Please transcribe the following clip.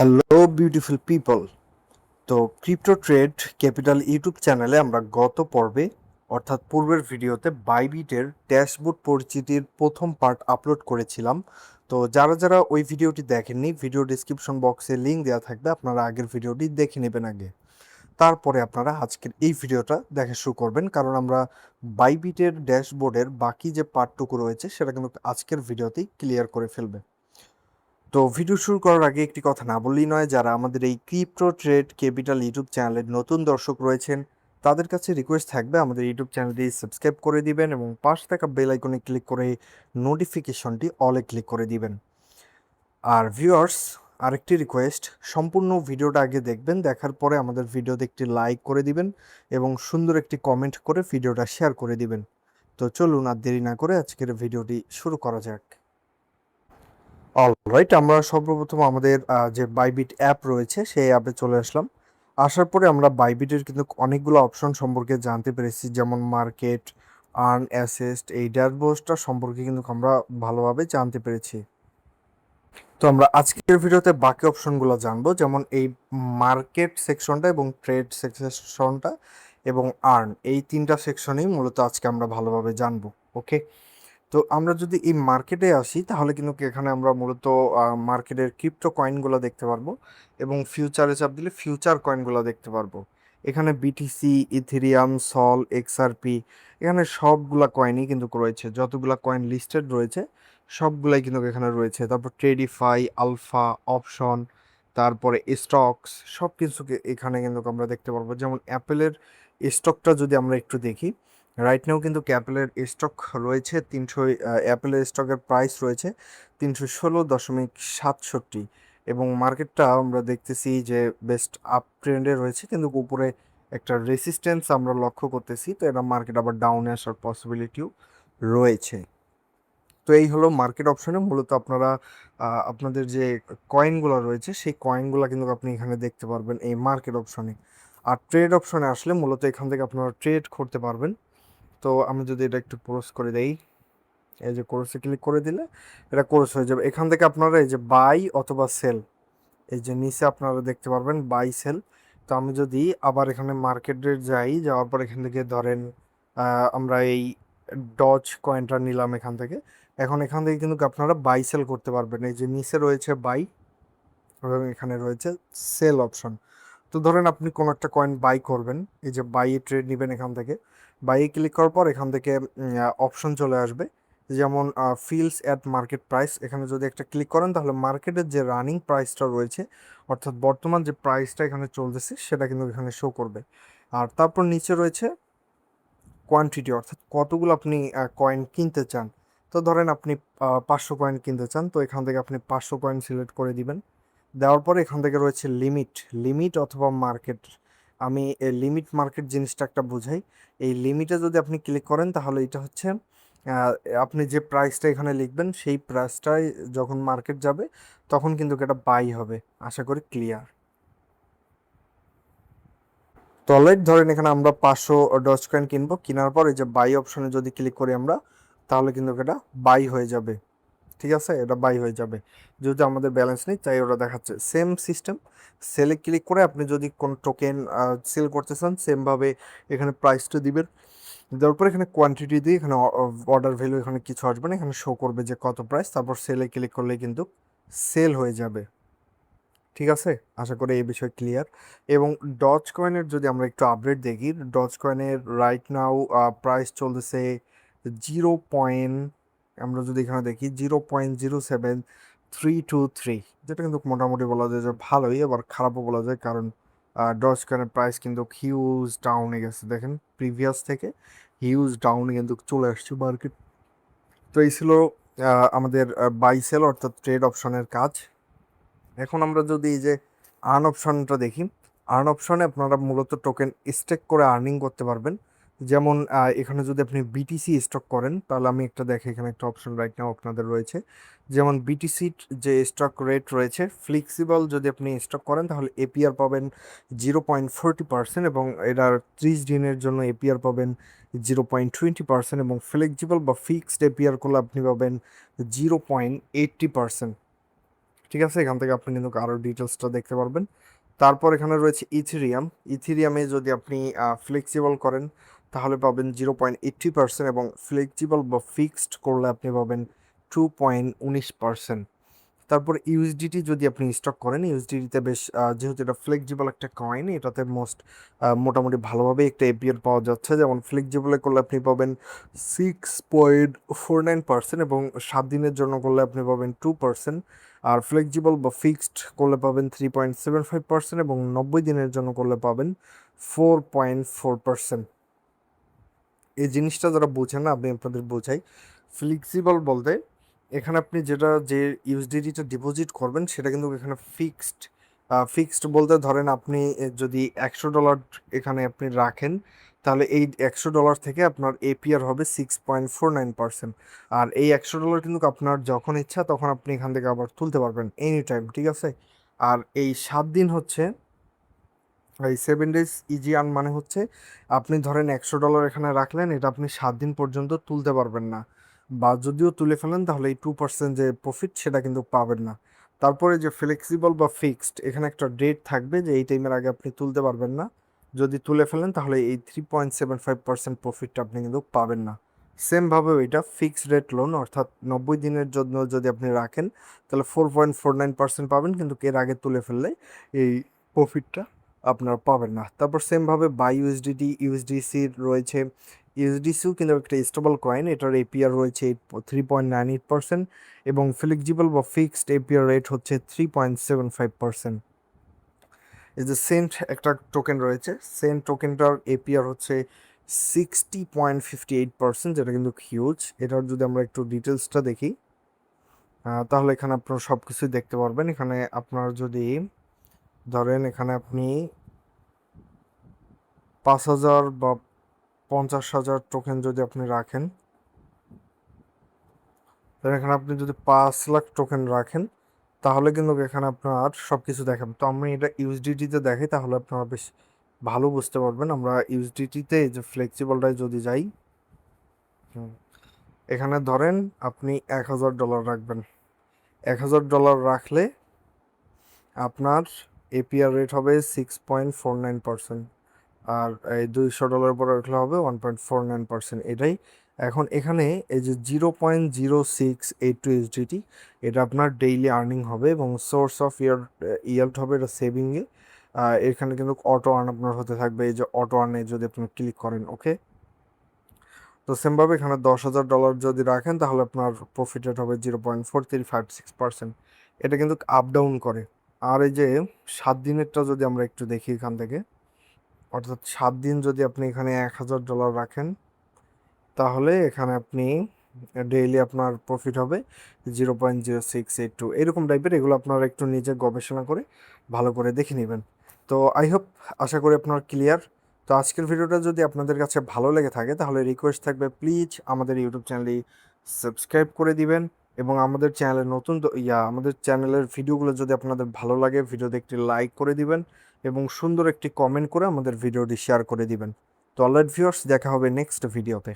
Hello beautiful people. তো crypto trade capital YouTube চ্যানেলে আমরা গত পর্বে অর্থাৎ পূর্বের ভিডিওতে বাইবিটের ড্যাশবোর্ড পরিচিতির প্রথম পার্ট আপলোড করেছিলাম। তো যারা যারা ওই ভিডিওটি দেখেননি, ভিডিও ডিসক্রিপশন বক্সে লিঙ্ক দেওয়া থাকবে, আপনারা আগের ভিডিওটি দেখে নেবেন আগে, তারপরে আপনারা আজকের এই ভিডিওটা দেখা শুরু করবেন, কারণ আমরা বাইবিটের ড্যাশবোর্ডের বাকি যে পার্টটুকু রয়েছে সেটা কিন্তু আজকের ভিডিওতেই ক্লিয়ার করে ফেলবে। তো ভিডিও শুরু করার আগে একটি কথা না বললেই নয়, যারা আমাদের এই ক্রিপ্টো ট্রেড ক্যাপিটাল ইউটিউব চ্যানেলের নতুন দর্শক রয়েছেন তাদের কাছে রিকোয়েস্ট থাকবে আমাদের ইউটিউব চ্যানেলটি সাবস্ক্রাইব করে দিবেন এবং পাশে থাকা বেল আইকনে ক্লিক করে নোটিফিকেশনটি অলে ক্লিক করে দিবেন। আর ভিউয়ার্স, আরেকটি রিকোয়েস্ট, সম্পূর্ণ ভিডিওটা আগে দেখবেন, দেখার পরে আমাদের ভিডিওতে একটি লাইক করে দিবেন এবং সুন্দর একটি কমেন্ট করে ভিডিওটা শেয়ার করে দিবেন। তো চলুন আর দেরি না করে আজকের ভিডিওটি শুরু করা যাক। অলরাইট, আমরা সর্বপ্রথম আমাদের যে বাইবিট অ্যাপ রয়েছে সেই অ্যাপে চলে আসলাম। আসার পরে আমরা বাইবিটের কিন্তু অনেকগুলো অপশন সম্পর্কে জানতে পেরেছি, যেমন মার্কেট, আর্ন, অ্যাসেস্ট, এই ড্যাশবোর্ডটা সম্পর্কে কিন্তু আমরা ভালোভাবে জানতে পেরেছি। তো আমরা আজকের ভিডিওতে বাকি অপশনগুলো জানবো, যেমন এই মার্কেট সেকশনটা এবং ট্রেড সেকশনটা এবং আর্ন, এই তিনটা সেকশনেই মূলত আজকে আমরা ভালোভাবে জানবো। ওকে, তো আমরা যদি এই মার্কেটে আসি তাহলে কিন্তু এখানে আমরা মূলত মার্কেটের ক্রিপ্টো কয়েনগুলো দেখতে পারবো এবং ফিউচারে চাপ দিলে ফিউচার কয়েনগুলো দেখতে পারবো। এখানে বিটিসি, ইথেরিয়াম, সল, এক্সআরপি, এখানে সবগুলা কয়েনই কিন্তু রয়েছে, যতগুলা কয়েন লিস্টেড রয়েছে সবগুলাই কিন্তু এখানে রয়েছে। তারপর ট্রেডিফাই, আলফা, অপশন, তারপরে স্টকস, সব কিছুকে এখানে কিন্তু আমরা দেখতে পারবো। যেমন অ্যাপেলের স্টকটা যদি আমরা একটু দেখি, রাইট নাও কিন্তু অ্যাপেলের স্টক রয়েছে 300, অ্যাপেলের স্টকের প্রাইস রয়েছে 316.67 এবং মার্কেটটা আমরা দেখতেছি যে বেস্ট আপ ট্রেন্ডে রয়েছে, কিন্তু উপরে একটা রেসিস্ট্যান্স আমরা লক্ষ্য করতেছি। তো এটা মার্কেট আবার ডাউনে আসার পসিবিলিটিও রয়েছে। তো এই হলো মার্কেট অপশনে মূলত আপনারা আপনাদের যে কয়েনগুলো রয়েছে সেই কয়েনগুলো কিন্তু আপনি এখানে দেখতে পারবেন এই মার্কেট অপশনে। আর ট্রেড অপশনে আসলে মূলত এখান থেকে আপনারা ট্রেড করতে পারবেন। তো আমি যদি এটা একটু ক্রস করে দেই, এই যে ক্রসে ক্লিক করে দিলে এটা ক্রস হয়ে যাবে। এখান থেকে আপনারা এই যে বাই অথবা সেল, এই যে নিচে আপনারা দেখতে পারবেন বাই সেল। তো আমি যদি আবার এখানে মার্কেটে যাই, যাওয়ার পর এখান থেকে ধরেন আমরা এই ডজ কয়েনটা নিলাম এখান থেকে। এখন এখান থেকে কিন্তু আপনারা বাই সেল করতে পারবেন। এই যে নিচে রয়েছে বাই এবং এখানে রয়েছে সেল অপশন। তো ধরেন আপনি কোনো একটা কয়েন বাই করবেন, এই যে বাই ট্রেড নেবেন, এখান থেকে বাইয়ে ক্লিক করার পর এখান থেকে অপশন চলে আসবে, যেমন ফিলস অ্যাট মার্কেট প্রাইস। এখানে যদি একটা ক্লিক করেন তাহলে মার্কেটের যে রানিং প্রাইসটা রয়েছে, অর্থাৎ বর্তমান যে প্রাইসটা এখানে চলতেছে সেটা কিন্তু এখানে শো করবে। আর তারপর নিচে রয়েছে কোয়ান্টিটি, অর্থাৎ কতগুলো আপনি কয়েন কিনতে চান। তো ধরেন আপনি 500 কয়েন কিনতে চান, তো এখান থেকে আপনি 500 কয়েন সিলেক্ট করে দিবেন। দেওয়ার পরে এখান থেকে রয়েছে লিমিট, লিমিট অথবা মার্কেট। আমি এই লিমিট মার্কেট জিনিসটা একটা বুঝাই। এই লিমিটে যদি আপনি ক্লিক করেন তাহলে এটা হচ্ছে আহ, আপনি যে প্রাইসটা এখানে লিখবেন সেই প্রাইসটাই যখন মার্কেট যাবে তখন কিন্তু এটা বাই হবে। আশা করি ক্লিয়ার। তো অলরাইট, ধরেন এখানে আমরা 500 ডজ কয়েন কিনবো, কেনার পর এই যে বাই অপশনে যদি ক্লিক করি আমরা, তাহলে কিন্তু এটা বাই হয়ে যাবে। ঠিক আছে, এটা বাই হয়ে যাবে। যেহেতু আমাদের ব্যালেন্স নেই তাই ওরা দেখাচ্ছে। সেম সিস্টেম, সেলে ক্লিক করে আপনি যদি কোন টোকেন সেল করতে চান সেমভাবে এখানে প্রাইসটা দিবেন। দেওয়ার পর এখানে কোয়ান্টিটি দিয়ে এখানে অর্ডার ভ্যালু এখানে কিছু আসবে না, এখানে শো করবে যে কত প্রাইস, তারপর সেলে ক্লিক করলে কিন্তু সেল হয়ে যাবে। ঠিক আছে, আশা করি এই বিষয় ক্লিয়ার। এবং ডজ কয়েনের যদি আমরা একটু আপডেট দেখি, ডজ কয়েনের রাইট নাও প্রাইস চলতেছে 0. আমরা যদি এখানে দেখি 0.07323, যেটা কিন্তু মোটামুটি বলা যায় যে ভালোই, আবার খারাপও বলা যায়, কারণ ডজ কয়েনের প্রাইস কিন্তু হিউজ ডাউনে গেছে। দেখেন প্রিভিয়াস থেকে হিউজ ডাউনে কিন্তু চলে আসছে মার্কেট। তো এই ছিল আমাদের বাই সেল অর্থাৎ ট্রেড অপশনের কাজ। এখন আমরা যদি এই যে আর্ন অপশনটা দেখি, আর্ন অপশনে আপনারা মূলত টোকেন স্টেক করে আর্নিং করতে পারবেন। যেমন এখানে যদি আপনি বিটিসি স্টক করেন, তাহলে আমি একটা দেখে এখানে একটা অপশন রাইট নাও আপনাদের রয়েছে, যেমন বিটিসির যে স্টক রেট রয়েছে ফ্লেক্সিবল, যদি আপনি স্টক করেন তাহলে এপিআর পাবেন 0.40% এবং এটার 30 দিনের জন্য এপিআর পাবেন 0.20% এবং ফ্লেক্সিবল বা ফিক্সড এপিআর করলে আপনি পাবেন 0.80%। ঠিক আছে, এখান থেকে আপনি কিন্তু আরও ডিটেলসটা দেখতে পারবেন। তারপর এখানে রয়েছে ইথিরিয়াম। ইথিরিয়ামে যদি আপনি ফ্লেক্সিবল করেন তাহলে পাবেন 0.80%, এবং ফ্লেক্সিবল বা ফিক্সড করলে আপনি পাবেন 2.19%। তারপর ইউএসডিটি যদি আপনি স্টক করেন, ইউএসডিটিতে বেশ যেহেতু এটা ফ্লেক্সিবল একটা কয়েন, এটাতে মোটামুটি ভালোভাবে একটা এপিআর পাওয়া যাচ্ছে। যেমন ফ্লেক্সিবলে করলে আপনি পাবেন 6.49%, এবং 7 দিনের জন্য করলে আপনি পাবেন 2%। আর ফ্লেক্সিবল বা ফিক্সড করলে পাবেন 3.75%, এবং 90 দিনের জন্য করলে পাবেন 4.4%। এই জিনিসটা যারা বোঝেন না, আমি আপনাদের বোঝাই। ফ্লেক্সিবল বলতে এখানে আপনি যে ইউএসডিটিটা ডিপোজিট করবেন সেটা কিন্তু এখানে ফিক্সড। ফিক্সড বলতে ধরেন আপনি যদি $100 এখানে আপনি রাখেন, তাহলে এই $100 থেকে আপনার এপিআর হবে 6.49%। আর এই $100 কিন্তু আপনার যখন ইচ্ছা তখন আপনি এখান থেকে আবার তুলতে পারবেন এনি টাইম, ঠিক আছে। আর এই 7 দিন হচ্ছে, এই 7 days ইজি আর্ন মানে হচ্ছে আপনি ধরেন $100 এখানে রাখলেন, এটা আপনি 7 দিন পর্যন্ত তুলতে পারবেন না, বা যদিও তুলে ফেলেন তাহলে এই 2% যে প্রফিট সেটা কিন্তু পাবেন না। তারপরে যে ফ্লেক্সিবল বা ফিক্সড, এখানে একটা ডেট থাকবে যে এই টাইমের আগে আপনি তুলতে পারবেন না। যদি তুলে ফেলেন তাহলে এই 3.75% প্রফিটটা আপনি কিন্তু পাবেন না। সেমভাবে এটা ফিক্সড রেট লোন, অর্থাৎ 90 দিনের জন্য যদি আপনি রাখেন তাহলে 4.49% পাবেন, কিন্তু এর আগে তুলে ফেললে এই প্রফিটটা আপনারা পাবেন না। তারপর সেমভাবে বাই ইউএসডিটি, ইউএসডিসির রয়েছে। ইউএসডিসিও কিন্তু একটা স্টেবল কয়েন, এটার এপিআর রয়েছে 3.98%, এবং ফ্লেক্সিবল বা ফিক্সড এপিআর রেট হচ্ছে 3.75%। এই যে সেন্ট একটা টোকেন রয়েছে, সেন্ট টোকেনটার এপিআর হচ্ছে 60.58%, যেটা কিন্তু হিউজ। এটার যদি আমরা একটু ডিটেলসটা দেখি, তাহলে এখানে আপনারা সব কিছুই দেখতে পারবেন। এখানে আপনার যদি ধরেন এখানে আপনি 5,000 বা 50,000 টোকেন যদি আপনি রাখেন, তাহলে এখানে আপনি যদি 5 লাখ টোকেন রাখেন তাহলে কিন্তু এখানে আপনার সব কিছু দেখান। তো আমি এটা ইউএসডিটিতে দেখাই তাহলে আপনারা বেশ ভালো বুঝতে পারবেন। আমরা ইউএসডিটিতে যে ফ্লেক্সিবলটায় যদি যাই, এখানে ধরেন আপনি $1,000 রাখবেন। $1,000 রাখলে আপনার এপিআর রেট হবে 6.49%, আর এই $200 পরে রাখলে হবে 1.49%। এটাই এখন এখানে এই যে 0.0682 এটা আপনার ডেইলি আর্নিং হবে, এবং সোর্স অফ ইয়ার্ড হবে এটা সেভিংয়ে। এখানে কিন্তু অটো আর্ন আপনার হতে থাকবে, এই যে অটো আর্নে যদি আপনি ক্লিক করেন, ওকে। তো সেমভাবে এখানে $10,000 যদি রাখেন তাহলে আপনার প্রফিট রেট হবে 0.4356%। এটা কিন্তু আপ ডাউন করে। আর এই যে 7 দিনেরটা যদি আমরা একটু দেখি এখান থেকে, অর্থাৎ 7 দিন যদি আপনি এখানে $1,000 রাখেন তাহলে এখানে আপনি ডেইলি আপনার প্রফিট হবে 0.0682, এরকম টাইপের। এগুলো আপনারা একটু নিজে গবেষণা করে ভালো করে দেখে নেবেন। তো আই হোপ, আশা করি আপনার ক্লিয়ার। তো আজকের ভিডিওটা যদি আপনাদের কাছে ভালো লেগে থাকে তাহলে রিকোয়েস্ট থাকবে প্লিজ আমাদের ইউটিউব চ্যানেলটি সাবস্ক্রাইব করে দিবেন, এবং আমাদের চ্যানেলের আমাদের চ্যানেলের ভিডিওগুলো যদি আপনাদের ভালো লাগে ভিডিওতে একটি লাইক করে দিবেন, এবং সুন্দর একটি কমেন্ট করে আমাদের ভিডিওটি শেয়ার করে দিবেন। তো অলরাইট ভিউয়ার্স, দেখা হবে নেক্সট ভিডিওতে।